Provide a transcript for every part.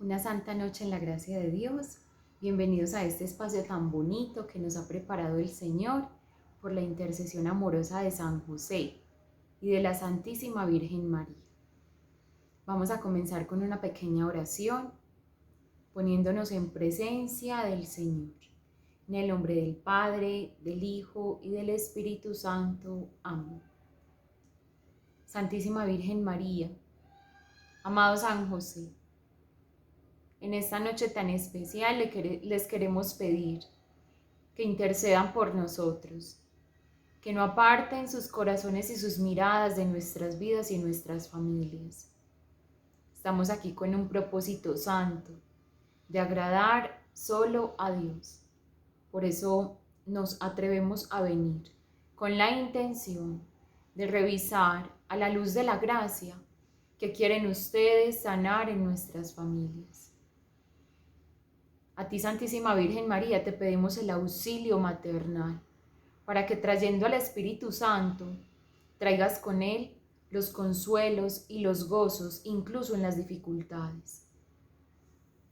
Una santa noche en la gracia de Dios. Bienvenidos a este espacio tan bonito que nos ha preparado el Señor por la intercesión amorosa de San José y de la Santísima Virgen María. Vamos a comenzar con una pequeña oración, poniéndonos en presencia del Señor. En el nombre del Padre, del Hijo y del Espíritu Santo. Amén. Santísima Virgen María, amado San José, en esta noche tan especial les queremos pedir que intercedan por nosotros, que no aparten sus corazones y sus miradas de nuestras vidas y nuestras familias. Estamos aquí con un propósito santo, de agradar solo a Dios. Por eso nos atrevemos a venir con la intención de revisar a la luz de la gracia que quieren ustedes sanar en nuestras familias. A ti, Santísima Virgen María, te pedimos el auxilio maternal para que, trayendo al Espíritu Santo, traigas con él los consuelos y los gozos, incluso en las dificultades.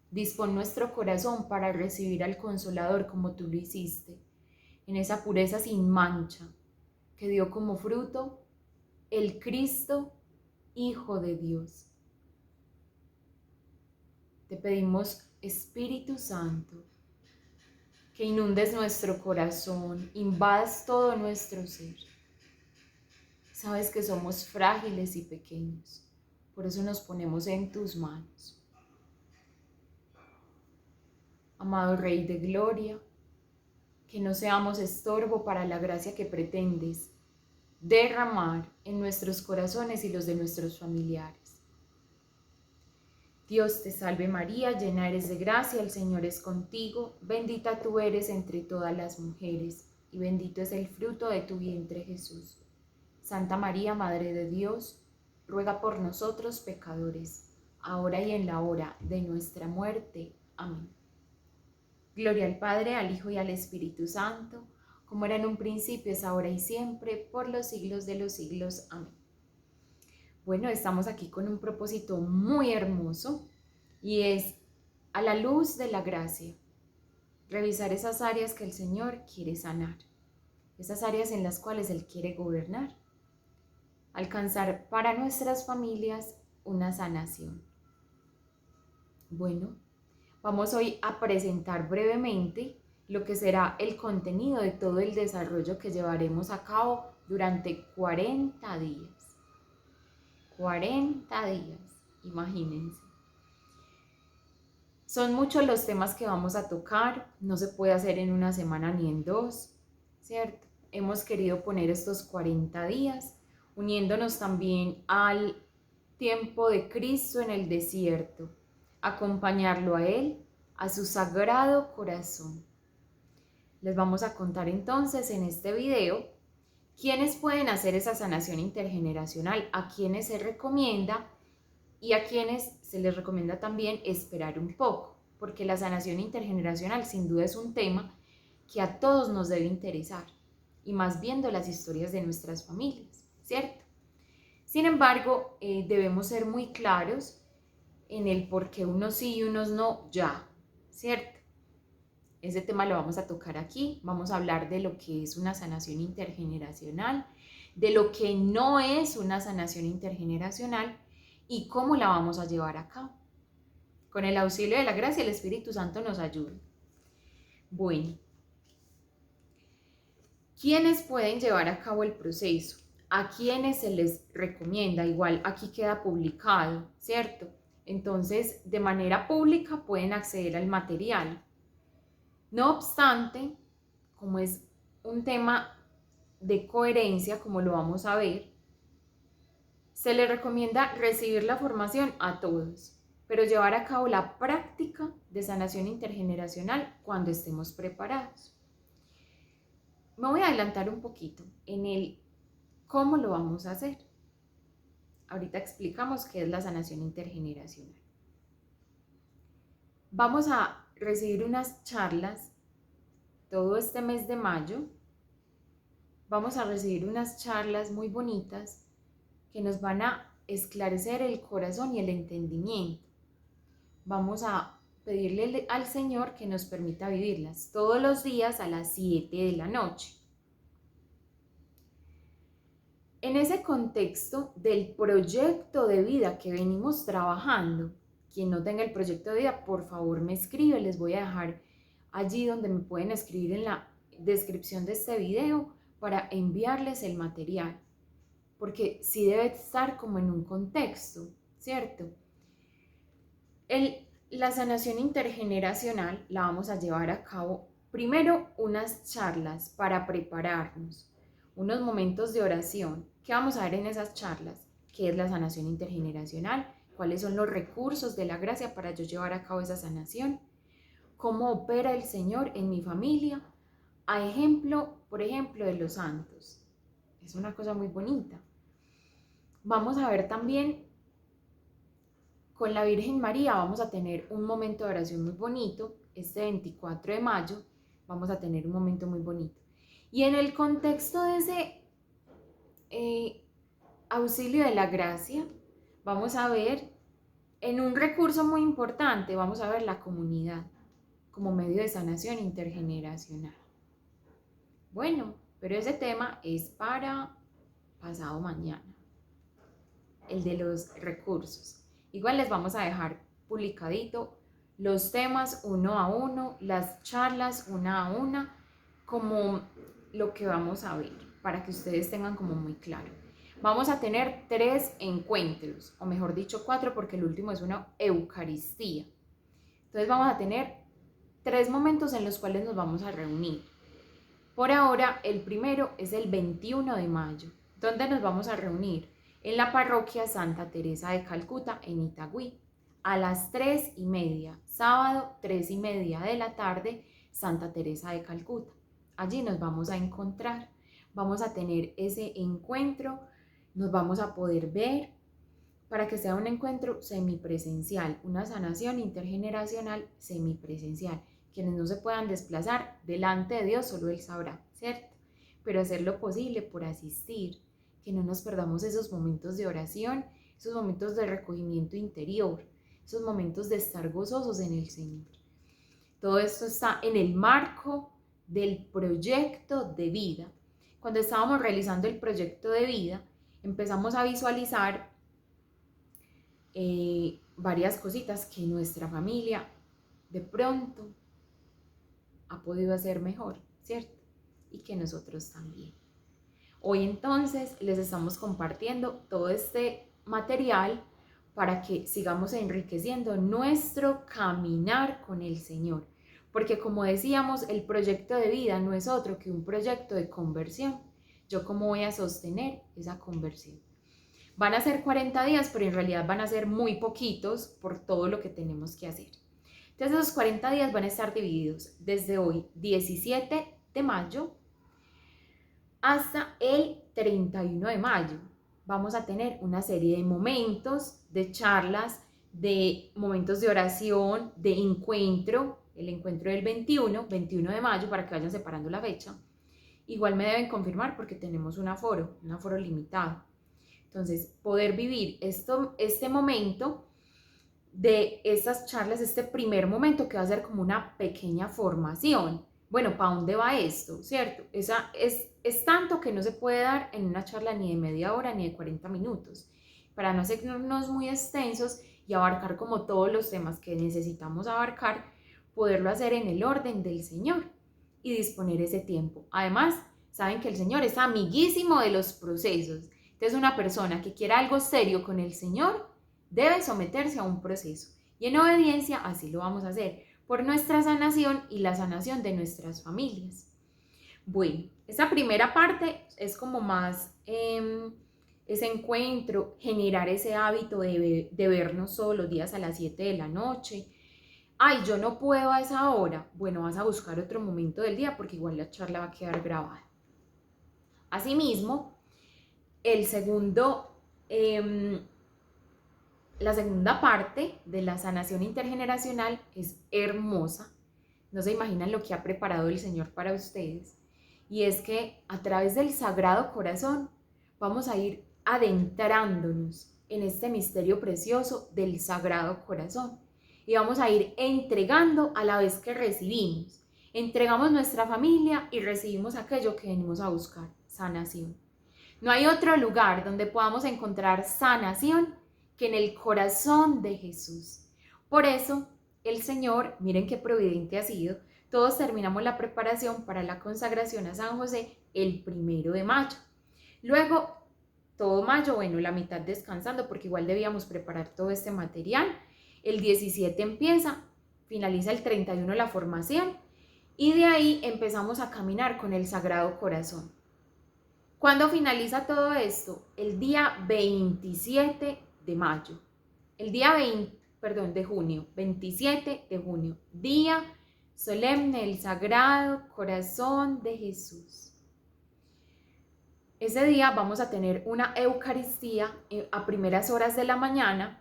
Dispón nuestro corazón para recibir al Consolador como tú lo hiciste, en esa pureza sin mancha, que dio como fruto el Cristo, Hijo de Dios. Te pedimos, Espíritu Santo, que inundes nuestro corazón, invadas todo nuestro ser. Sabes que somos frágiles y pequeños, por eso nos ponemos en tus manos. Amado Rey de Gloria, que no seamos estorbo para la gracia que pretendes derramar en nuestros corazones y los de nuestros familiares. Dios te salve María, llena eres de gracia, el Señor es contigo, bendita tú eres entre todas las mujeres, y bendito es el fruto de tu vientre Jesús. Santa María, Madre de Dios, ruega por nosotros pecadores, ahora y en la hora de nuestra muerte. Amén. Gloria al Padre, al Hijo y al Espíritu Santo, como era en un principio, es ahora y siempre, por los siglos de los siglos. Amén. Bueno, estamos aquí con un propósito muy hermoso y es, a la luz de la gracia, revisar esas áreas que el Señor quiere sanar, esas áreas en las cuales Él quiere gobernar, alcanzar para nuestras familias una sanación. Bueno, vamos hoy a presentar brevemente lo que será el contenido de todo el desarrollo que llevaremos a cabo durante 40 días. 40 días, imagínense. Son muchos los temas que vamos a tocar, no se puede hacer en una semana ni en dos, ¿cierto? Hemos querido poner estos 40 días, uniéndonos también al tiempo de Cristo en el desierto, acompañarlo a Él, a su sagrado corazón. Les vamos a contar entonces en este video quiénes pueden hacer esa sanación intergeneracional, a quienes se recomienda y a quienes se les recomienda también esperar un poco, porque la sanación intergeneracional sin duda es un tema que a todos nos debe interesar, y más viendo las historias de nuestras familias, ¿cierto? Sin embargo, debemos ser muy claros en el por qué unos sí y unos no ya, ¿cierto? Ese tema lo vamos a tocar aquí, vamos a hablar de lo que es una sanación intergeneracional, de lo que no es una sanación intergeneracional y cómo la vamos a llevar a cabo. Con el auxilio de la gracia, el Espíritu Santo nos ayuda. Bueno, ¿quiénes pueden llevar a cabo el proceso? ¿A quiénes se les recomienda? Igual aquí queda publicado, ¿cierto? Entonces, de manera pública pueden acceder al material. No obstante, como es un tema de coherencia, como lo vamos a ver, se les recomienda recibir la formación a todos, pero llevar a cabo la práctica de sanación intergeneracional cuando estemos preparados. Me voy a adelantar un poquito en el cómo lo vamos a hacer. Ahorita explicamos qué es la sanación intergeneracional. Vamos a recibir unas charlas todo este mes de mayo. Vamos a recibir unas charlas muy bonitas que nos van a esclarecer el corazón y el entendimiento vamos a pedirle al Señor que nos permita vivirlas todos los días a las 7 de la noche. En ese contexto del proyecto de vida que venimos trabajando, quien no tenga el proyecto de vida, por favor me escribe, les voy a dejar allí donde me pueden escribir en la descripción de este video para enviarles el material, porque sí debe estar como en un contexto, ¿cierto? La sanación intergeneracional la vamos a llevar a cabo primero unas charlas para prepararnos, unos momentos de oración. ¿Qué vamos a ver en esas charlas? ¿Qué es la sanación intergeneracional? ¿Cuáles son los recursos de la gracia para yo llevar a cabo esa sanación? ¿Cómo opera el Señor en mi familia? A ejemplo, por ejemplo, de los santos. Es una cosa muy bonita. Vamos a ver también con la Virgen María, vamos a tener un momento de oración muy bonito. Este 24 de mayo vamos a tener un momento muy bonito. Y en el contexto de ese auxilio de la gracia, vamos a ver en un recurso muy importante, vamos a ver la comunidad como medio de sanación intergeneracional. Bueno, pero ese tema es para pasado mañana, el de los recursos. Igual les vamos a dejar publicadito los temas uno a uno, las charlas una a una, como lo que vamos a ver, para que ustedes tengan como muy claro. Vamos a tener 3 encuentros, o mejor dicho 4, porque el último es una Eucaristía. Entonces vamos a tener 3 momentos en los cuales nos vamos a reunir. Por ahora, el primero es el 21 de mayo. ¿Dónde nos vamos a reunir? En la parroquia Santa Teresa de Calcuta, en Itagüí, a las 3:30, sábado 3:30 de la tarde, Santa Teresa de Calcuta. Allí nos vamos a encontrar, vamos a tener ese encuentro, nos vamos a poder ver, para que sea un encuentro semipresencial, una sanación intergeneracional semipresencial. Quienes no se puedan desplazar, delante de Dios solo Él sabrá, ¿cierto? Pero hacer lo posible por asistir, que no nos perdamos esos momentos de oración, esos momentos de recogimiento interior, esos momentos de estar gozosos en el Señor. Todo esto está en el marco del proyecto de vida. Cuando estábamos realizando el proyecto de vida, empezamos a visualizar varias cositas que nuestra familia de pronto ha podido hacer mejor, ¿cierto? Y que nosotros también. Hoy entonces les estamos compartiendo todo este material para que sigamos enriqueciendo nuestro caminar con el Señor. Porque como decíamos, el proyecto de vida no es otro que un proyecto de conversión. ¿Yo cómo voy a sostener esa conversión? Van a ser 40 días, pero en realidad van a ser muy poquitos por todo lo que tenemos que hacer. Entonces esos 40 días van a estar divididos desde hoy, 17 de mayo, hasta el 31 de mayo. Vamos a tener una serie de momentos, de charlas, de momentos de oración, de encuentro, el encuentro del 21 de mayo, para que vayan separando la fecha. Igual me deben confirmar porque tenemos un aforo limitado. Entonces, poder vivir este momento de estas charlas, este primer momento que va a ser como una pequeña formación. Bueno, ¿para dónde va esto? ¿Cierto? Es tanto que no se puede dar en una charla ni de media hora ni de 40 minutos, para no hacernos muy extensos y abarcar como todos los temas que necesitamos abarcar, poderlo hacer en el orden del Señor y disponer ese tiempo. Además, saben que el Señor es amiguísimo de los procesos. Entonces, una persona que quiera algo serio con el Señor debe someterse a un proceso. Y en obediencia, así lo vamos a hacer, por nuestra sanación y la sanación de nuestras familias. Bueno, esa primera parte es como más ese encuentro, generar ese hábito de vernos todos los días a las 7 de la noche. Ay, yo no puedo a esa hora. Bueno, vas a buscar otro momento del día porque igual la charla va a quedar grabada. Asimismo, la segunda parte de la sanación intergeneracional es hermosa. No se imaginan lo que ha preparado el Señor para ustedes. Y es que a través del Sagrado Corazón vamos a ir adentrándonos en este misterio precioso del Sagrado Corazón. y vamos a ir entregando a la vez que recibimos. Entregamos nuestra familia y recibimos aquello que venimos a buscar, sanación. No hay otro lugar donde podamos encontrar sanación que en el corazón de Jesús. Por eso, el Señor, miren qué providente ha sido, todos terminamos la preparación para la consagración a San José el 1 de mayo. Luego, todo mayo, bueno, la mitad descansando porque igual debíamos preparar todo este material. El 17 empieza, finaliza el 31 la formación y de ahí empezamos a caminar con el Sagrado Corazón. ¿Cuándo finaliza todo esto? El día 27 de mayo. El día de junio, 27 de junio, día solemne del Sagrado Corazón de Jesús. Ese día vamos a tener una Eucaristía a primeras horas de la mañana.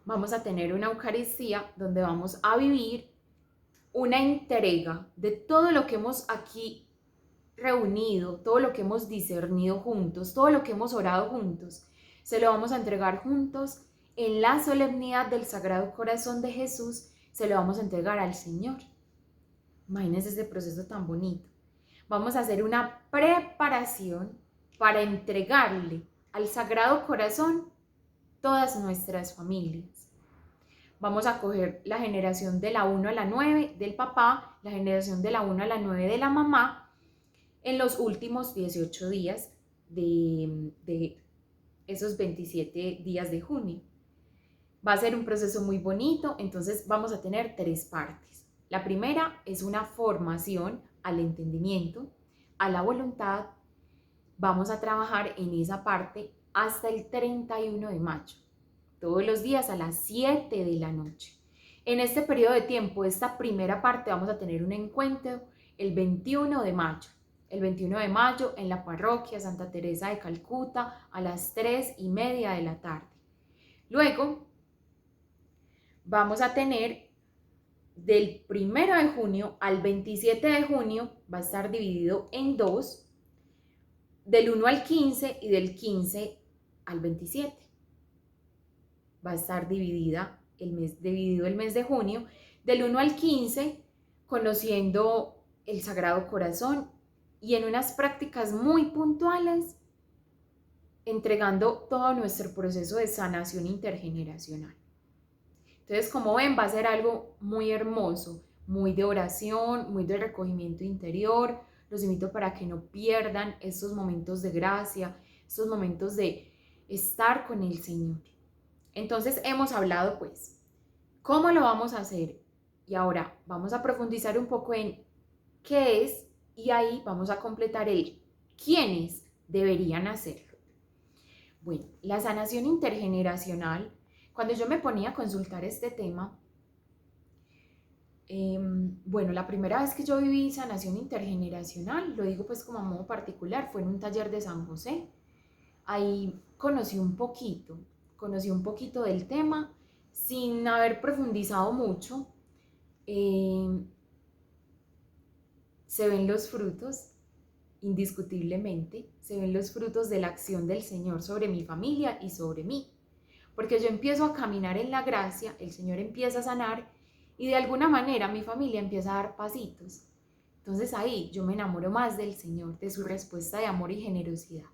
Vamos a tener una Eucaristía donde vamos a vivir una entrega de todo lo que hemos aquí reunido, todo lo que hemos discernido juntos, todo lo que hemos orado juntos. Se lo vamos a entregar juntos en la solemnidad del Sagrado Corazón de Jesús. Se lo vamos a entregar al Señor. Imagínense este proceso tan bonito. Vamos a hacer una preparación para entregarle al Sagrado Corazón todas nuestras familias. Vamos a coger la generación de la 1 a la 9 del papá, la generación de la 1 a la 9 de la mamá, en los últimos 18 días de esos 27 días de junio. Va a ser un proceso muy bonito, entonces vamos a tener 3 partes. La primera es una formación al entendimiento, a la voluntad. Vamos a trabajar en esa parte hasta el 31 de mayo, todos los días a las 7 de la noche. En este periodo de tiempo, esta primera parte, vamos a tener un encuentro el 21 de mayo. El 21 de mayo en la parroquia Santa Teresa de Calcuta a las 3:30 de la tarde. Luego vamos a tener del 1 de junio al 27 de junio, va a estar dividido en 2, del 1 al 15 y del 15 al 27. Va a estar dividido el mes de junio, del 1 al 15, conociendo el Sagrado Corazón y en unas prácticas muy puntuales, entregando todo nuestro proceso de sanación intergeneracional. Entonces, como ven, va a ser algo muy hermoso, muy de oración, muy de recogimiento interior. Los invito para que no pierdan estos momentos de gracia, estos momentos de estar con el Señor. Entonces, hemos hablado, pues, cómo lo vamos a hacer. Y ahora vamos a profundizar un poco en qué es, y ahí vamos a completar el quiénes deberían hacerlo. Bueno, la sanación intergeneracional. Cuando yo me ponía a consultar este tema, bueno, la primera vez que yo viví sanación intergeneracional, lo digo pues como a modo particular, fue en un taller de San José. Ahí conocí un poquito del tema, sin haber profundizado mucho. Se ven los frutos, indiscutiblemente, se ven los frutos de la acción del Señor sobre mi familia y sobre mí. Porque yo empiezo a caminar en la gracia, el Señor empieza a sanar y de alguna manera mi familia empieza a dar pasitos. Entonces ahí yo me enamoro más del Señor, de su respuesta de amor y generosidad.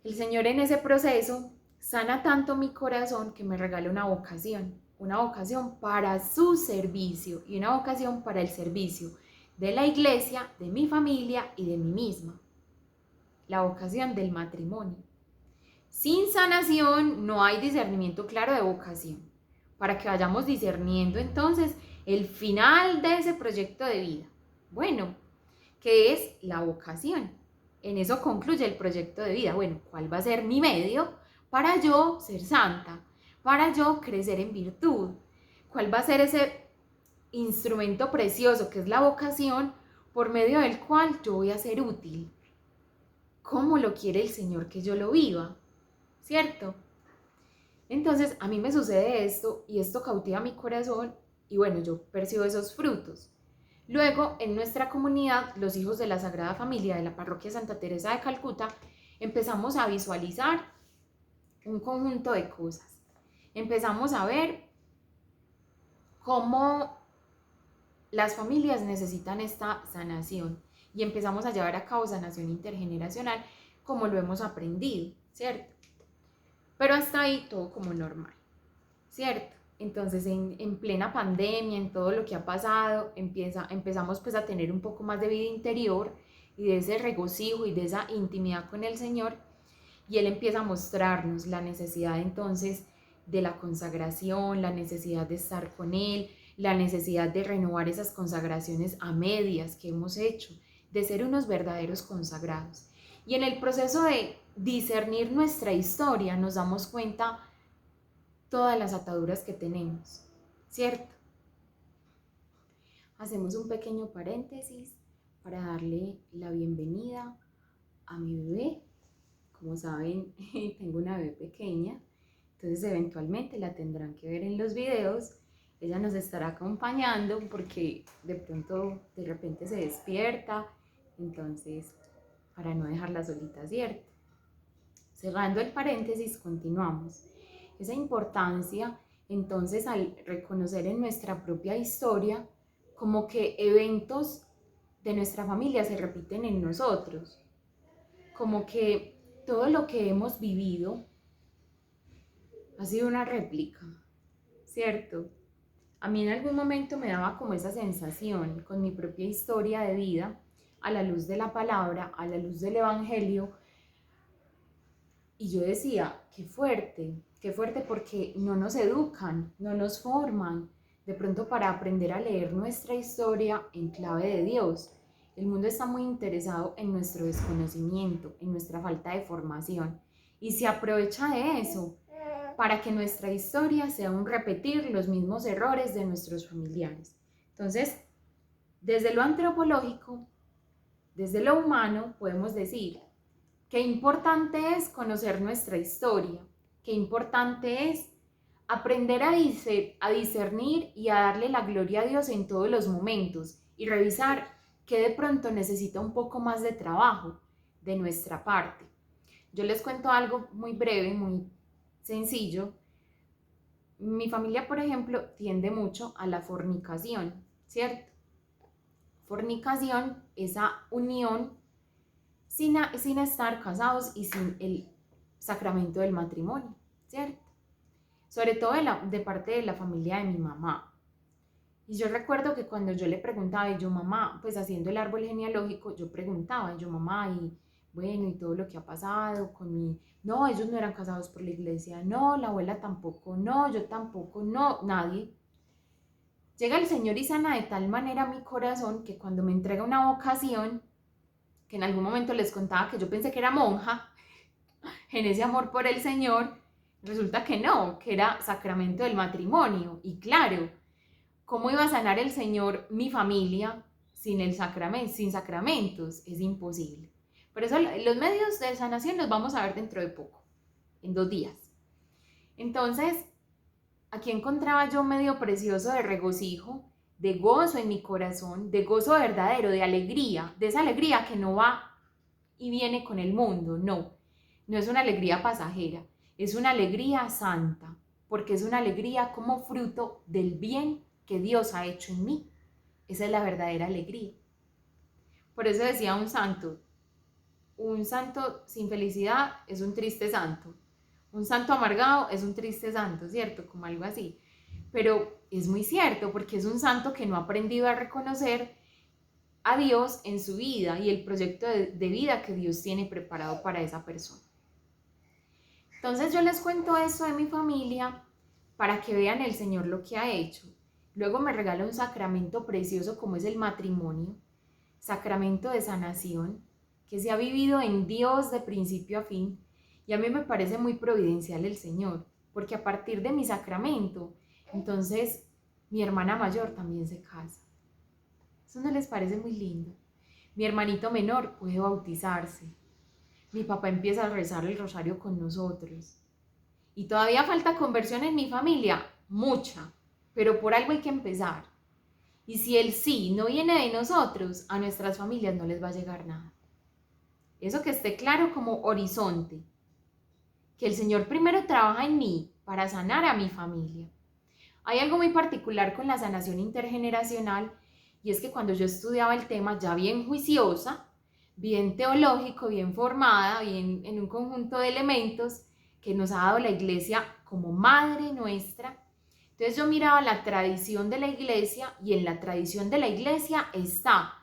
El Señor en ese proceso sana tanto mi corazón que me regala una vocación para su servicio y una vocación para el servicio de la iglesia, de mi familia y de mí misma. La vocación del matrimonio. Sin sanación no hay discernimiento claro de vocación, para que vayamos discerniendo entonces el final de ese proyecto de vida. Bueno, ¿qué es la vocación? En eso concluye el proyecto de vida. Bueno, ¿cuál va a ser mi medio para yo ser santa? Para yo crecer en virtud. ¿Cuál va a ser ese instrumento precioso que es la vocación por medio del cual yo voy a ser útil? ¿Cómo lo quiere el Señor que yo lo viva? ¿Cierto? Entonces a mí me sucede esto y esto cautiva mi corazón y bueno, yo percibo esos frutos. Luego, en nuestra comunidad, los hijos de la Sagrada Familia de la Parroquia Santa Teresa de Calcuta, empezamos a visualizar un conjunto de cosas. empezamos a ver cómo las familias necesitan esta sanación y empezamos a llevar a cabo sanación intergeneracional como lo hemos aprendido, ¿cierto? Pero hasta ahí todo como normal, ¿cierto? Entonces en plena pandemia, en todo lo que ha pasado, empezamos pues a tener un poco más de vida interior y de ese regocijo y de esa intimidad con el Señor, y Él empieza a mostrarnos la necesidad entonces de la consagración, la necesidad de estar con Él, la necesidad de renovar esas consagraciones a medias que hemos hecho, de ser unos verdaderos consagrados. Y en el proceso de discernir nuestra historia nos damos cuenta todas las ataduras que tenemos, ¿cierto? Hacemos un pequeño paréntesis para darle la bienvenida a mi bebé. Como saben, tengo una bebé pequeña, entonces eventualmente la tendrán que ver en los videos. Ella nos estará acompañando porque de repente se despierta, entonces para no dejarla solita, ¿cierto? Cerrando el paréntesis, continuamos. Esa importancia, entonces, al reconocer en nuestra propia historia como que eventos de nuestra familia se repiten en nosotros, como que todo lo que hemos vivido ha sido una réplica, ¿cierto? A mí en algún momento me daba como esa sensación con mi propia historia de vida, a la luz de la palabra, a la luz del evangelio, y yo decía, qué fuerte porque no nos educan, no nos forman, de pronto para aprender a leer nuestra historia en clave de Dios. El mundo está muy interesado en nuestro desconocimiento, en nuestra falta de formación, y se aprovecha de eso para que nuestra historia sea un repetir los mismos errores de nuestros familiares. Entonces, desde lo antropológico, desde lo humano, podemos decir qué importante es conocer nuestra historia, qué importante es aprender a discernir y a darle la gloria a Dios en todos los momentos y revisar qué de pronto necesita un poco más de trabajo de nuestra parte. Yo les cuento algo muy breve, muy sencillo. Mi familia, por ejemplo, tiende mucho a la fornicación, ¿cierto? Fornicación, esa unión sin estar casados y sin el sacramento del matrimonio, ¿cierto? Sobre todo de parte de la familia de mi mamá. Y yo recuerdo que cuando yo le preguntaba, y yo mamá, pues haciendo el árbol genealógico, yo preguntaba, y yo mamá, y bueno, y todo lo que ha pasado con mi... No, ellos no eran casados por la iglesia, no, la abuela tampoco, no, yo tampoco, no, nadie. Llega el Señor y sana de tal manera mi corazón que cuando me entrega una vocación, que en algún momento les contaba que yo pensé que era monja, en ese amor por el Señor, resulta que no, que era sacramento del matrimonio. Y claro, ¿cómo iba a sanar el Señor mi familia sin sin sacramentos? Es imposible. Por eso los medios de sanación los vamos a ver dentro de poco, en 2 días. Entonces, aquí encontraba yo un medio precioso de regocijo, de gozo en mi corazón, de gozo verdadero, de alegría, de esa alegría que no va y viene con el mundo, no es una alegría pasajera, es una alegría santa, porque es una alegría como fruto del bien que Dios ha hecho en mí. Esa es la verdadera alegría. Por eso decía un santo sin felicidad es un triste santo, un santo amargado es un triste santo, ¿cierto? Como algo así. Pero es muy cierto, porque es un santo que no ha aprendido a reconocer a Dios en su vida y el proyecto de vida que Dios tiene preparado para esa persona. Entonces yo les cuento esto de mi familia para que vean el Señor lo que ha hecho. Luego me regala un sacramento precioso como es el matrimonio, sacramento de sanación, que se ha vivido en Dios de principio a fin. Y a mí me parece muy providencial el Señor, porque a partir de mi sacramento, entonces mi hermana mayor también se casa. ¿Eso no les parece muy lindo? Mi hermanito menor puede bautizarse. Mi papá empieza a rezar el rosario con nosotros. Y todavía falta conversión en mi familia, mucha, pero por algo hay que empezar. Y si el sí no viene de nosotros, a nuestras familias no les va a llegar nada. Eso que esté claro como horizonte. Que el Señor primero trabaja en mí para sanar a mi familia. Hay algo muy particular con la sanación intergeneracional, y es que cuando yo estudiaba el tema ya bien juiciosa, bien teológico, bien formada, bien en un conjunto de elementos que nos ha dado la iglesia como madre nuestra, entonces yo miraba la tradición de la iglesia, y en la tradición de la iglesia está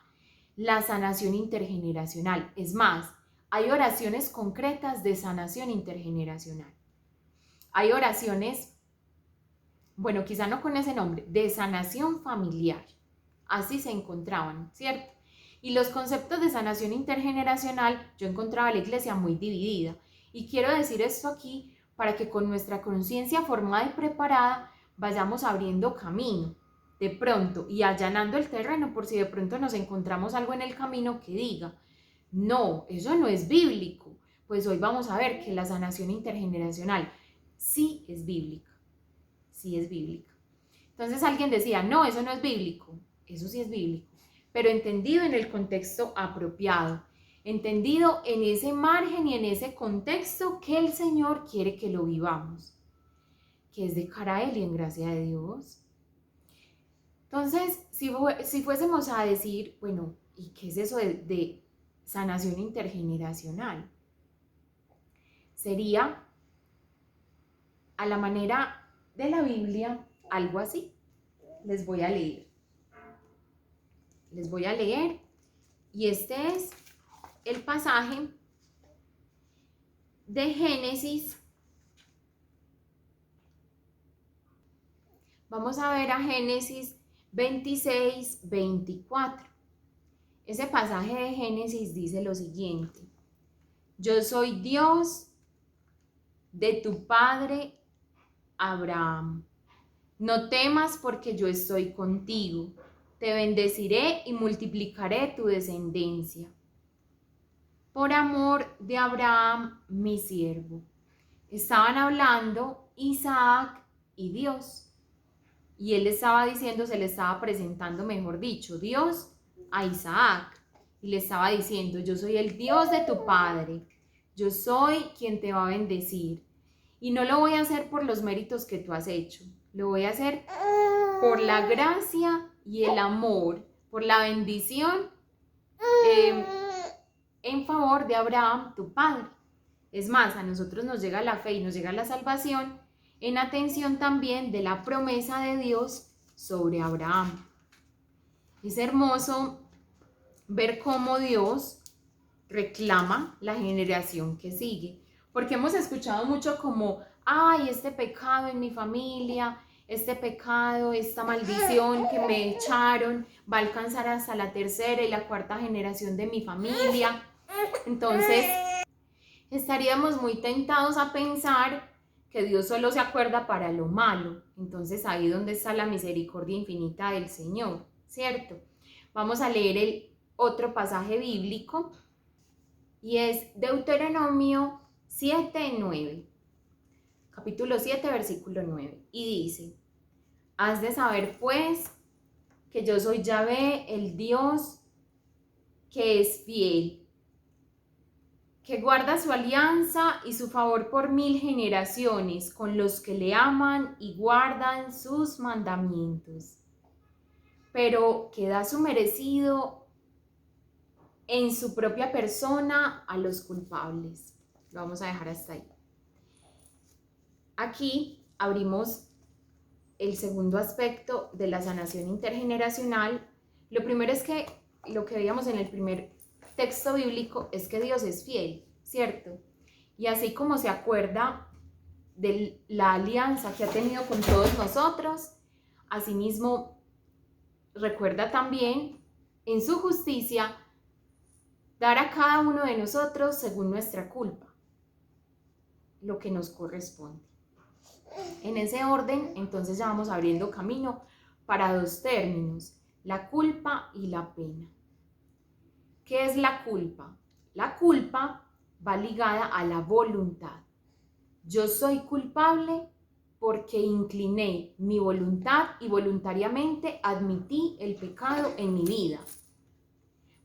la sanación intergeneracional. Es más, hay oraciones concretas de sanación intergeneracional. Hay oraciones, bueno, quizá no con ese nombre, de sanación familiar. Así se encontraban, ¿cierto? Y los conceptos de sanación intergeneracional, yo encontraba a la iglesia muy dividida. Y quiero decir esto aquí para que con nuestra conciencia formada y preparada vayamos abriendo camino de pronto y allanando el terreno por si de pronto nos encontramos algo en el camino que diga, no, eso no es bíblico. Pues hoy vamos a ver que la sanación intergeneracional sí es bíblica, sí es bíblica. Entonces alguien decía, no, eso no es bíblico. Eso sí es bíblico, pero entendido en el contexto apropiado, entendido en ese margen y en ese contexto que el Señor quiere que lo vivamos, que es de cara a Él y en gracia de Dios. Entonces, si fuésemos a decir, bueno, ¿y qué es eso de sanación intergeneracional? Sería, a la manera de la Biblia, algo así. Les voy a leer. Y este es el pasaje de Génesis. Vamos a ver a Génesis 26, 24. Ese pasaje de Génesis dice lo siguiente: yo soy Dios de tu padre Abraham. No temas porque yo estoy contigo. Te bendeciré y multiplicaré tu descendencia. Por amor de Abraham, mi siervo. Estaban hablando Isaac y Dios. Y él estaba diciendo, se le estaba presentando, mejor dicho, Dios a Isaac. Y le estaba diciendo, yo soy el Dios de tu padre. Yo soy quien te va a bendecir. Y no lo voy a hacer por los méritos que tú has hecho. Lo voy a hacer por la gracia y el amor, por la bendición en favor de Abraham, tu padre. Es más, a nosotros nos llega la fe y nos llega la salvación en atención también de la promesa de Dios sobre Abraham. Es hermoso ver cómo Dios reclama la generación que sigue, porque hemos escuchado mucho como, ay, este pecado en mi familia, este pecado, esta maldición que me echaron, va a alcanzar hasta la tercera y la cuarta generación de mi familia. Entonces, estaríamos muy tentados a pensar que Dios solo se acuerda para lo malo. Entonces, ahí donde está la misericordia infinita del Señor, ¿cierto? Vamos a leer el otro pasaje bíblico y es Deuteronomio 7:9. Capítulo 7, versículo 9. Y dice: has de saber, pues, que yo soy Yahvé, el Dios que es fiel, que guarda su alianza y su favor por 1000 generaciones con los que le aman y guardan sus mandamientos, pero que da su merecido en su propia persona a los culpables. Lo vamos a dejar hasta ahí. Aquí abrimos el segundo aspecto de la sanación intergeneracional. Lo primero es que lo que veíamos en el primer texto bíblico es que Dios es fiel, ¿cierto? Y así como se acuerda de la alianza que ha tenido con todos nosotros, asimismo recuerda también en su justicia dar a cada uno de nosotros según nuestra culpa lo que nos corresponde. En ese orden, entonces ya vamos abriendo camino para dos términos: la culpa y la pena. ¿Qué es la culpa? La culpa va ligada a la voluntad. Yo soy culpable porque incliné mi voluntad y voluntariamente admití el pecado en mi vida.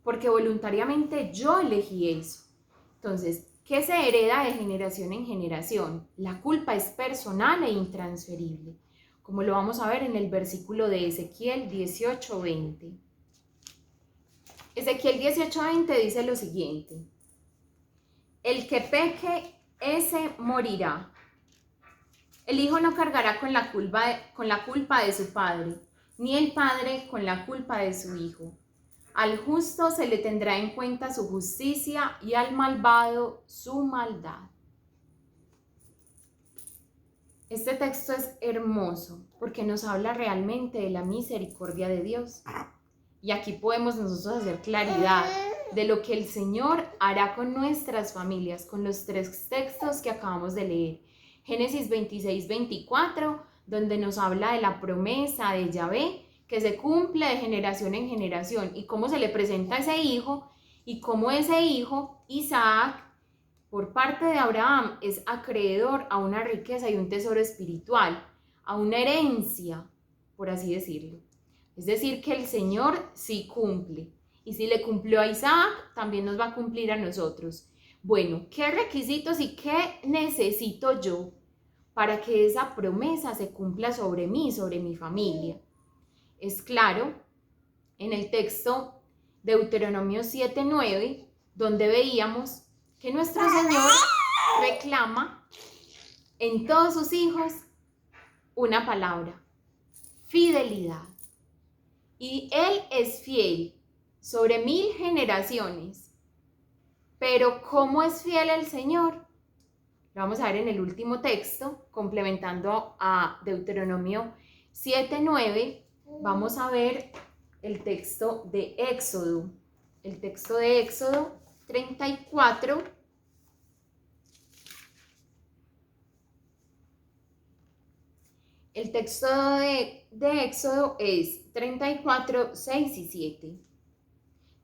Porque voluntariamente yo elegí eso. Entonces, que se hereda de generación en generación. La culpa es personal e intransferible, como lo vamos a ver en el versículo de Ezequiel 18:20. Ezequiel 18:20 dice lo siguiente: el que peque, ese morirá. El hijo no cargará con la culpa de su padre, ni el padre con la culpa de su hijo. Al justo se le tendrá en cuenta su justicia y al malvado su maldad. Este texto es hermoso porque nos habla realmente de la misericordia de Dios. Y aquí podemos nosotros hacer claridad de lo que el Señor hará con nuestras familias, con los tres textos que acabamos de leer. Génesis 26:24, donde nos habla de la promesa de Yahvé, que se cumple de generación en generación, y cómo se le presenta a ese hijo, y cómo ese hijo, Isaac, por parte de Abraham, es acreedor a una riqueza y un tesoro espiritual, a una herencia, por así decirlo. Es decir, que el Señor sí cumple. Y si le cumplió a Isaac, también nos va a cumplir a nosotros. Bueno, ¿qué requisitos y qué necesito yo para que esa promesa se cumpla sobre mí, sobre mi familia? Es claro, en el texto Deuteronomio 7:9, donde veíamos que nuestro Señor reclama en todos sus hijos una palabra: fidelidad. Y Él es fiel sobre 1000 generaciones. Pero ¿cómo es fiel el Señor? Lo vamos a ver en el último texto, complementando a Deuteronomio 7:9. Vamos a ver el texto de Éxodo. El texto de Éxodo 34. El texto de Éxodo es 34, 6 y 7.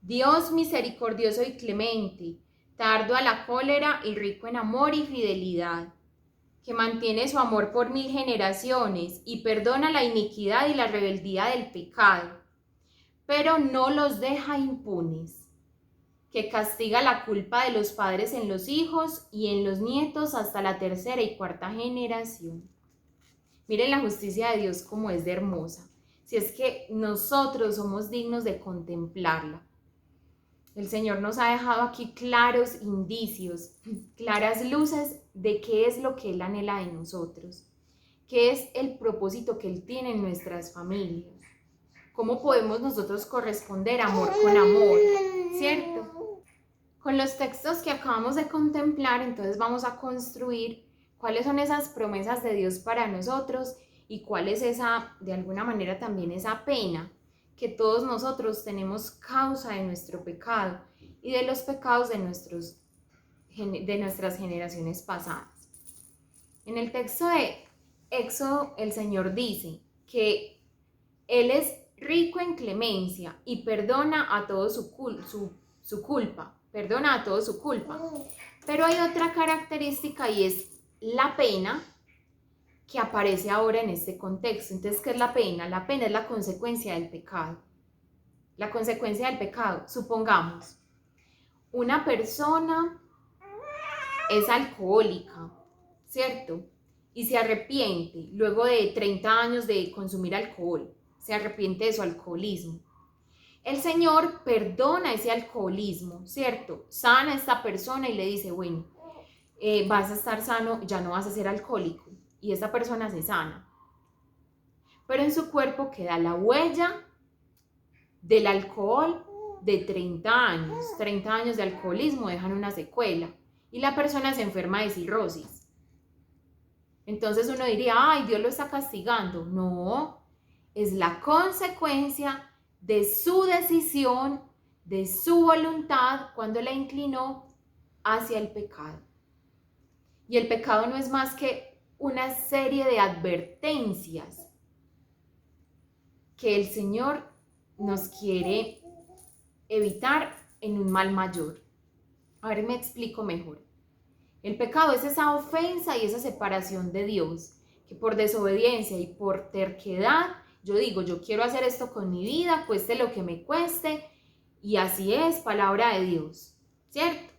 Dios misericordioso y clemente, tardo a la cólera y rico en amor y fidelidad, que mantiene su amor por 1000 generaciones y perdona la iniquidad y la rebeldía del pecado, pero no los deja impunes, que castiga la culpa de los padres en los hijos y en los nietos hasta la tercera y cuarta generación. Miren la justicia de Dios como es de hermosa, si es que nosotros somos dignos de contemplarla. El Señor nos ha dejado aquí claros indicios, claras luces de qué es lo que Él anhela de nosotros, qué es el propósito que Él tiene en nuestras familias, cómo podemos nosotros corresponder amor con amor, ¿cierto? Con los textos que acabamos de contemplar, entonces vamos a construir cuáles son esas promesas de Dios para nosotros y cuál es esa, de alguna manera también esa pena que todos nosotros tenemos causa de nuestro pecado y de los pecados de nuestras generaciones pasadas. En el texto de Éxodo, el Señor dice que Él es rico en clemencia y perdona a todos su culpa, perdona a todos su culpa. Pero hay otra característica y es la pena que aparece ahora en este contexto. Entonces, ¿qué es la pena? La pena es la consecuencia del pecado. La consecuencia del pecado. Supongamos, una persona es alcohólica, ¿cierto? Y se arrepiente luego de 30 años de consumir alcohol. Se arrepiente de su alcoholismo. El Señor perdona ese alcoholismo, ¿cierto? Sana a esta persona y le dice, bueno, vas a estar sano, ya no vas a ser alcohólico. Y esta persona se sana. Pero en su cuerpo queda la huella del alcohol de 30 años. 30 años de alcoholismo dejan una secuela. Y la persona se enferma de cirrosis. Entonces uno diría, ay, Dios lo está castigando. No, es la consecuencia de su decisión, de su voluntad, cuando la inclinó hacia el pecado. Y el pecado no es más que una serie de advertencias que el Señor nos quiere evitar en un mal mayor. A ver, me explico mejor. El pecado es esa ofensa y esa separación de Dios, que por desobediencia y por terquedad, yo digo, yo quiero hacer esto con mi vida, cueste lo que me cueste, y así es, palabra de Dios, ¿cierto?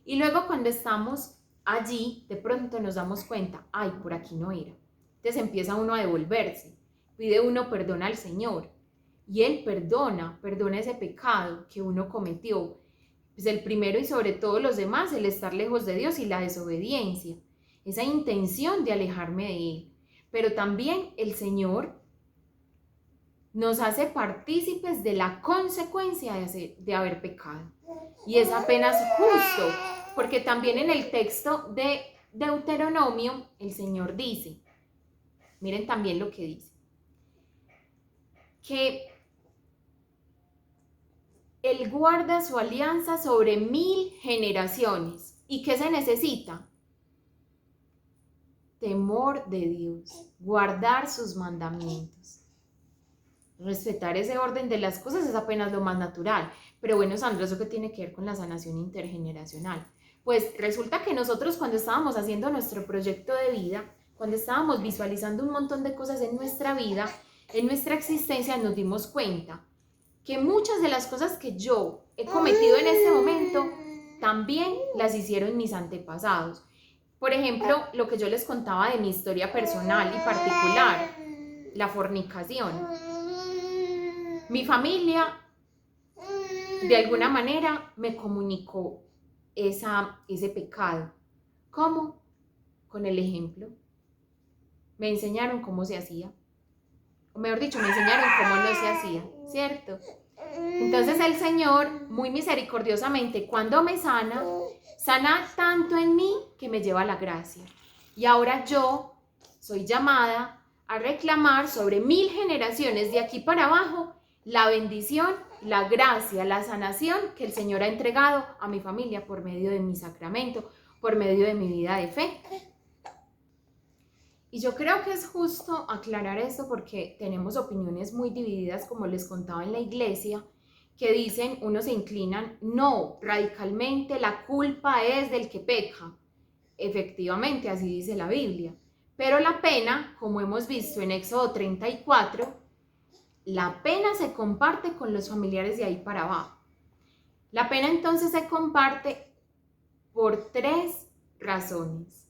Y luego cuando estamos allí, de pronto nos damos cuenta, ay, por aquí no era. Entonces empieza uno a devolverse, pide uno perdón al Señor y Él perdona ese pecado que uno cometió. Pues el primero y sobre todo los demás, el estar lejos de Dios y la desobediencia, esa intención de alejarme de Él. Pero también el Señor nos hace partícipes de la consecuencia de haber pecado. Y es apenas justo, porque también en el texto de Deuteronomio el Señor dice, miren también lo que dice, que Él guarda su alianza sobre 1000 generaciones. ¿Y qué se necesita? Temor de Dios, guardar sus mandamientos. Respetar ese orden de las cosas es apenas lo más natural. Pero bueno, Sandra, ¿eso qué tiene que ver con la sanación intergeneracional? Pues resulta que nosotros cuando estábamos haciendo nuestro proyecto de vida, cuando estábamos visualizando un montón de cosas en nuestra vida, en nuestra existencia, nos dimos cuenta que muchas de las cosas que yo he cometido en este momento también las hicieron mis antepasados. Por ejemplo, lo que yo les contaba de mi historia personal y particular, la fornicación. Mi familia, de alguna manera, me comunicó ese pecado. ¿Cómo? Con el ejemplo. Me enseñaron cómo se hacía. O mejor dicho, me enseñaron cómo no se hacía, ¿cierto? Entonces el Señor, muy misericordiosamente, cuando me sana, sana tanto en mí que me lleva a la gracia. Y ahora yo soy llamada a reclamar sobre 1000 generaciones de aquí para abajo la bendición, la gracia, la sanación que el Señor ha entregado a mi familia por medio de mi sacramento, por medio de mi vida de fe. Y yo creo que es justo aclarar esto porque tenemos opiniones muy divididas, como les contaba en la iglesia, que dicen, unos se inclinan, no, radicalmente la culpa es del que peca. Efectivamente, así dice la Biblia. Pero la pena, como hemos visto en Éxodo 34, la pena se comparte con los familiares de ahí para abajo. La pena entonces se comparte por 3 razones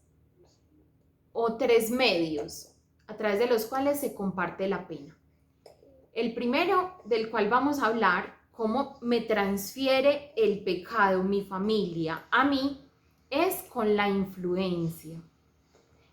o 3 medios a través de los cuales se comparte la pena. El primero del cual vamos a hablar, cómo me transfiere el pecado, mi familia, a mí, es con la influencia.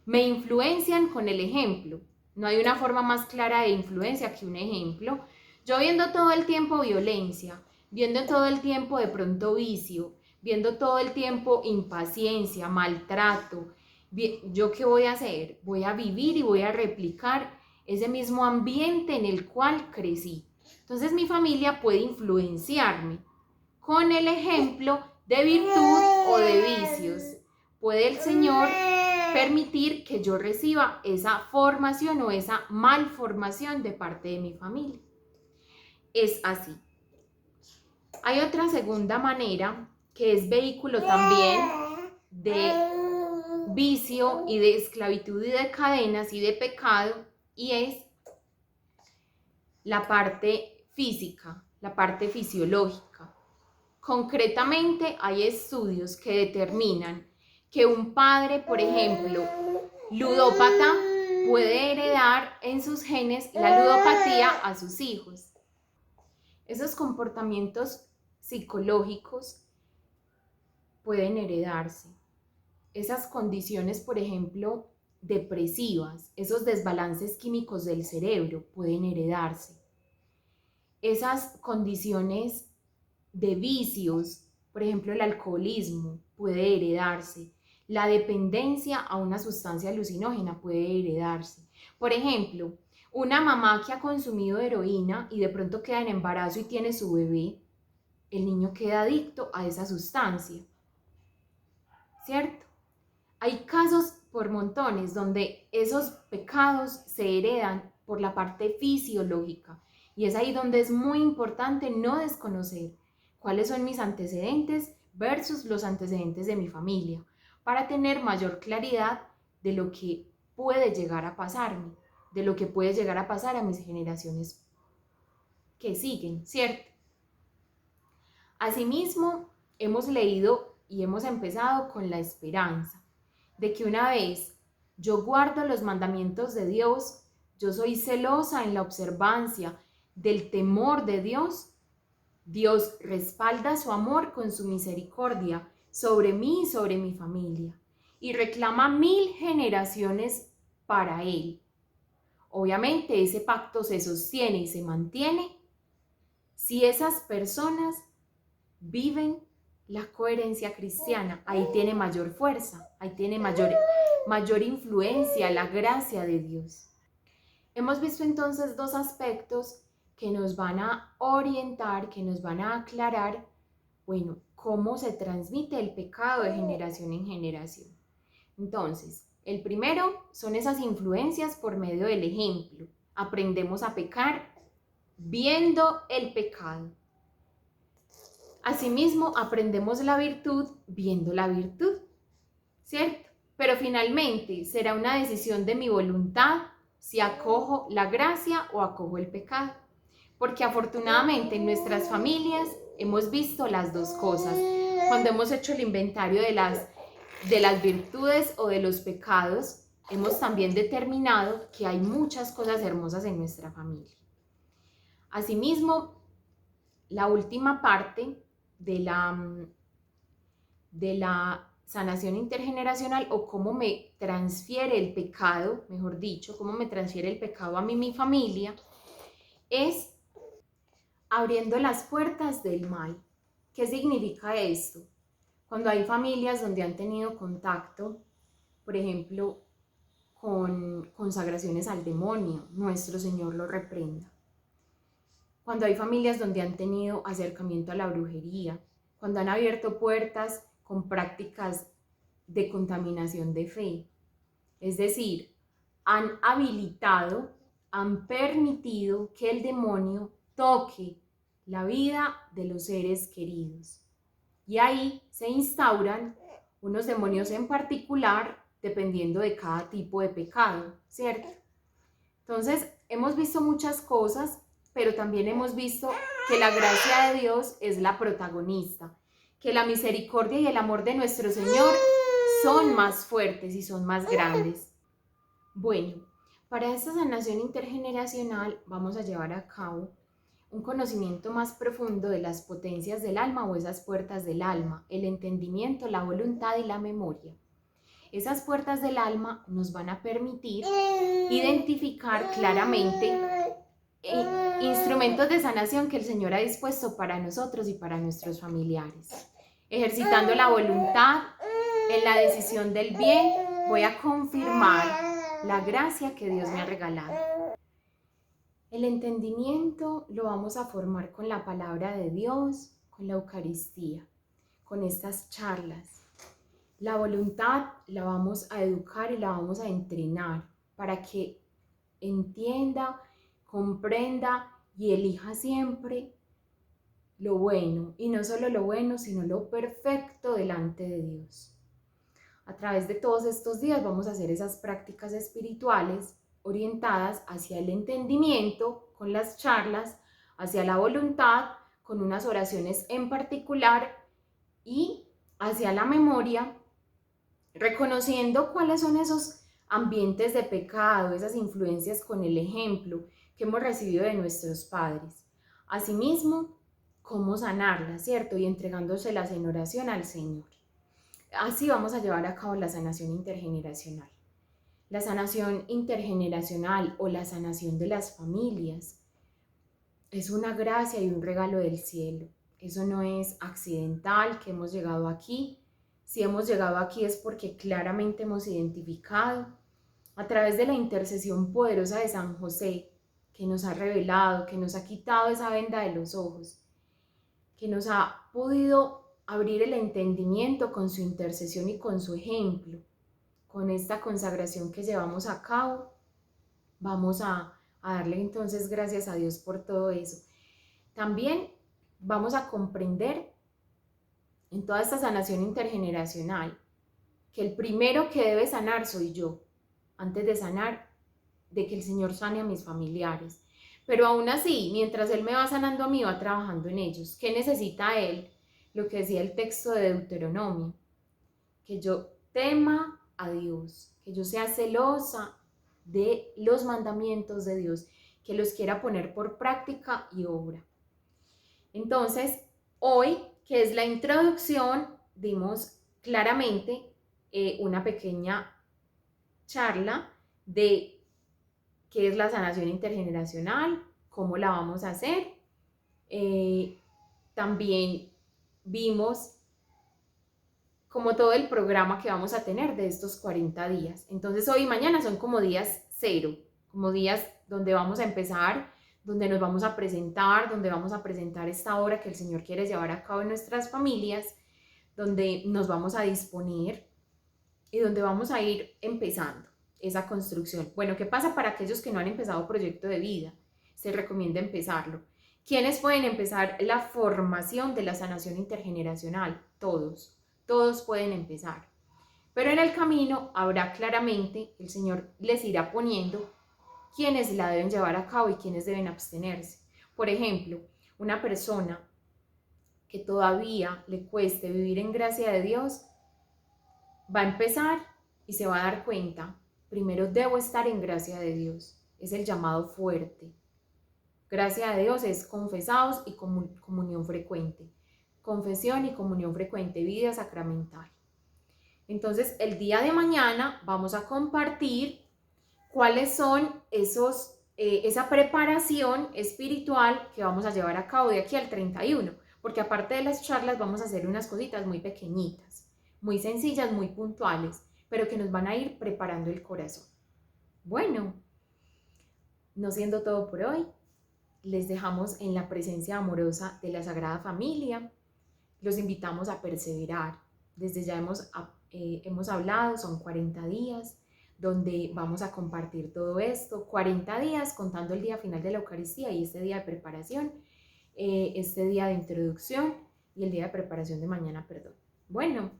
Me influencian con el ejemplo. No hay una forma más clara de influencia que un ejemplo. Yo viendo todo el tiempo violencia, viendo todo el tiempo de pronto vicio, viendo todo el tiempo impaciencia, maltrato, ¿yo qué voy a hacer? Voy a vivir y voy a replicar ese mismo ambiente en el cual crecí. Entonces mi familia puede influenciarme con el ejemplo de virtud o de vicios. Puede el Señor permitir que yo reciba esa formación o esa malformación de parte de mi familia. Es así. Hay otra segunda manera que es vehículo también de vicio y de esclavitud y de cadenas y de pecado, y es la parte física, la parte fisiológica. Concretamente, hay estudios que determinan que un padre, por ejemplo, ludópata, puede heredar en sus genes la ludopatía a sus hijos. Esos comportamientos psicológicos pueden heredarse. Esas condiciones, por ejemplo, depresivas, esos desbalances químicos del cerebro pueden heredarse. Esas condiciones de vicios, por ejemplo, el alcoholismo puede heredarse. La dependencia a una sustancia alucinógena puede heredarse. Por ejemplo, una mamá que ha consumido heroína y de pronto queda en embarazo y tiene su bebé, el niño queda adicto a esa sustancia, ¿cierto? Hay casos por montones donde esos pecados se heredan por la parte fisiológica, y es ahí donde es muy importante no desconocer cuáles son mis antecedentes versus los antecedentes de mi familia, para tener mayor claridad de lo que puede llegar a pasarme, de lo que puede llegar a pasar a mis generaciones que siguen, ¿cierto? Asimismo, hemos leído y hemos empezado con la esperanza de que una vez yo guardo los mandamientos de Dios, yo soy celosa en la observancia del temor de Dios, Dios respalda su amor con su misericordia sobre mí y sobre mi familia y reclama 1000 generaciones para Él. Obviamente ese pacto se sostiene y se mantiene si esas personas viven la coherencia cristiana. Ahí tiene mayor fuerza, ahí tiene mayor influencia la gracia de Dios. Hemos visto entonces dos aspectos que nos van a orientar, que nos van a aclarar, bueno, cómo se transmite el pecado de generación en generación. Entonces, el primero son esas influencias por medio del ejemplo. Aprendemos a pecar viendo el pecado. Asimismo, aprendemos la virtud viendo la virtud, ¿cierto? Pero finalmente será una decisión de mi voluntad si acojo la gracia o acojo el pecado. Porque afortunadamente en nuestras familias hemos visto las dos cosas. Cuando hemos hecho el inventario de las virtudes o de los pecados, hemos también determinado que hay muchas cosas hermosas en nuestra familia. Asimismo, la última parte de la sanación intergeneracional, o cómo me transfiere el pecado, mejor dicho, cómo me transfiere el pecado a mí, mi familia, es abriendo las puertas del mal. ¿Qué significa esto? Cuando hay familias donde han tenido contacto, por ejemplo, con consagraciones al demonio, nuestro Señor lo reprenda. Cuando hay familias donde han tenido acercamiento a la brujería, cuando han abierto puertas con prácticas de contaminación de fe. Es decir, han habilitado, han permitido que el demonio toque la vida de los seres queridos. Y ahí se instauran unos demonios en particular, dependiendo de cada tipo de pecado, ¿cierto? Entonces, hemos visto muchas cosas, pero también hemos visto que la gracia de Dios es la protagonista, que la misericordia y el amor de nuestro Señor son más fuertes y son más grandes. Bueno, para esta sanación intergeneracional vamos a llevar a cabo un conocimiento más profundo de las potencias del alma o esas puertas del alma, el entendimiento, la voluntad y la memoria. Esas puertas del alma nos van a permitir identificar claramente instrumentos de sanación que el Señor ha dispuesto para nosotros y para nuestros familiares. Ejercitando la voluntad en la decisión del bien, voy a confirmar la gracia que Dios me ha regalado. El entendimiento lo vamos a formar con la palabra de Dios, con la Eucaristía, con estas charlas. La voluntad la vamos a educar y la vamos a entrenar para que entienda, comprenda y elija siempre lo bueno, y no solo lo bueno, sino lo perfecto delante de Dios. A través de todos estos días vamos a hacer esas prácticas espirituales orientadas hacia el entendimiento con las charlas, hacia la voluntad con unas oraciones en particular y hacia la memoria, reconociendo cuáles son esos ambientes de pecado, esas influencias con el ejemplo que hemos recibido de nuestros padres. Asimismo, cómo sanarlas, ¿cierto? Y entregándoselas en oración al Señor. Así vamos a llevar a cabo la sanación intergeneracional. La sanación intergeneracional o la sanación de las familias es una gracia y un regalo del cielo. Eso no es accidental que hemos llegado aquí. Si hemos llegado aquí es porque claramente hemos identificado a través de la intercesión poderosa de San José, que nos ha revelado, que nos ha quitado esa venda de los ojos, que nos ha podido abrir el entendimiento con su intercesión y con su ejemplo. Con esta consagración que llevamos a cabo, vamos a darle entonces gracias a Dios por todo eso. También vamos a comprender en toda esta sanación intergeneracional que el primero que debe sanar soy yo, antes de sanar, de que el Señor sane a mis familiares. Pero aún así, mientras Él me va sanando a mí, va trabajando en ellos. ¿Qué necesita Él? lo que decía el texto de Deuteronomio, que yo tema a Dios, que yo sea celosa de los mandamientos de Dios, que los quiera poner por práctica y obra. Entonces, hoy, que es la introducción, dimos claramente una pequeña charla de qué es la sanación intergeneracional, cómo la vamos a hacer. También vimos como todo el programa que vamos a tener de estos 40 días. Entonces hoy y mañana son como días cero, como días donde vamos a empezar, donde nos vamos a presentar, donde vamos a presentar esta obra que el Señor quiere llevar a cabo en nuestras familias, donde nos vamos a disponer y donde vamos a ir empezando esa construcción. Bueno, ¿qué pasa para aquellos que no han empezado proyecto de vida? Se recomienda empezarlo. ¿Quiénes pueden empezar la formación de la sanación intergeneracional? Todos pueden empezar. Pero en el camino habrá claramente, el Señor les irá poniendo quiénes la deben llevar a cabo y quiénes deben abstenerse. Por ejemplo, una persona que todavía le cueste vivir en gracia de Dios, va a empezar y se va a dar cuenta, primero debo estar en gracia de Dios. Es el llamado fuerte. Gracia de Dios es confesados y comunión frecuente. Confesión y comunión frecuente, vida sacramental. Entonces, el día de mañana vamos a compartir cuáles son esa preparación espiritual que vamos a llevar a cabo de aquí al 31, porque aparte de las charlas vamos a hacer unas cositas muy pequeñitas, muy sencillas, muy puntuales, pero que nos van a ir preparando el corazón. Bueno, no siendo todo por hoy, les dejamos en la presencia amorosa de la Sagrada Familia. Los invitamos a perseverar. Desde ya hemos hablado, son 40 días donde vamos a compartir todo esto. 40 días contando el día final de la Eucaristía y este día de preparación, este día de introducción y el día de preparación de mañana, perdón. Bueno,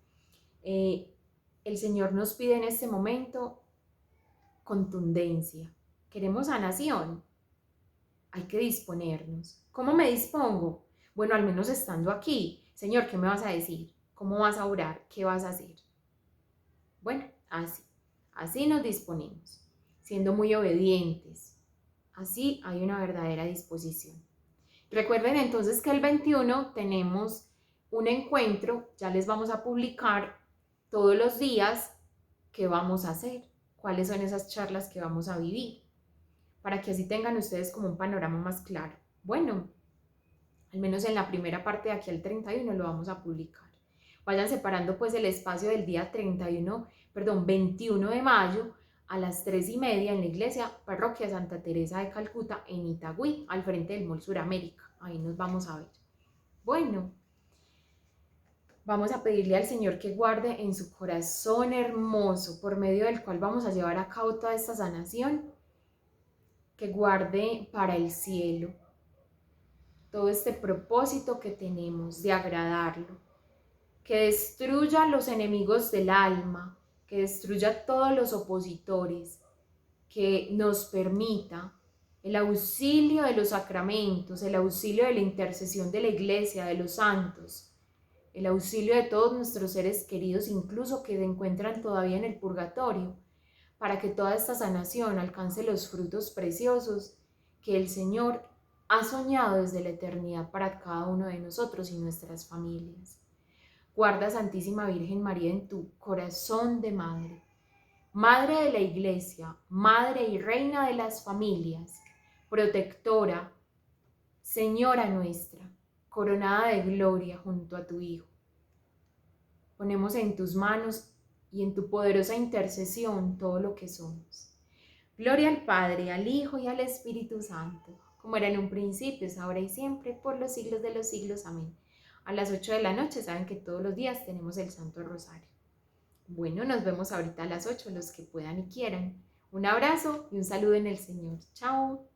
el Señor nos pide en este momento contundencia. Queremos sanación. Hay que disponernos. ¿Cómo me dispongo? Bueno, al menos estando aquí. Señor, ¿qué me vas a decir? ¿Cómo vas a orar? ¿Qué vas a hacer? Bueno, así nos disponemos, siendo muy obedientes. Así hay una verdadera disposición. Recuerden entonces que el 21 tenemos un encuentro, ya les vamos a publicar todos los días qué vamos a hacer, cuáles son esas charlas que vamos a vivir, para que así tengan ustedes como un panorama más claro. Bueno, al menos en la primera parte de aquí al 31 lo vamos a publicar. Vayan separando pues el espacio del día 21 de mayo a las 3:30 en la iglesia Parroquia Santa Teresa de Calcuta en Itagüí, al frente del Mall Suramérica. Ahí nos vamos a ver. Bueno, vamos a pedirle al Señor que guarde en su corazón hermoso, por medio del cual vamos a llevar a cabo toda esta sanación, que guarde para el cielo todo este propósito que tenemos de agradarlo, que destruya los enemigos del alma, que destruya todos los opositores, que nos permita el auxilio de los sacramentos, el auxilio de la intercesión de la iglesia, de los santos, el auxilio de todos nuestros seres queridos, incluso que se encuentran todavía en el purgatorio, para que toda esta sanación alcance los frutos preciosos que el Señor ha soñado desde la eternidad para cada uno de nosotros y nuestras familias. Guarda, Santísima Virgen María, en tu corazón de madre, Madre de la Iglesia, Madre y Reina de las familias, protectora, Señora nuestra, coronada de gloria junto a tu Hijo. Ponemos en tus manos y en tu poderosa intercesión todo lo que somos. Gloria al Padre, al Hijo y al Espíritu Santo, como era en un principio, es ahora y siempre, por los siglos de los siglos. Amén. A las 8 de la noche, saben que todos los días tenemos el Santo Rosario. Bueno, nos vemos ahorita a las 8, los que puedan y quieran. Un abrazo y un saludo en el Señor. Chao.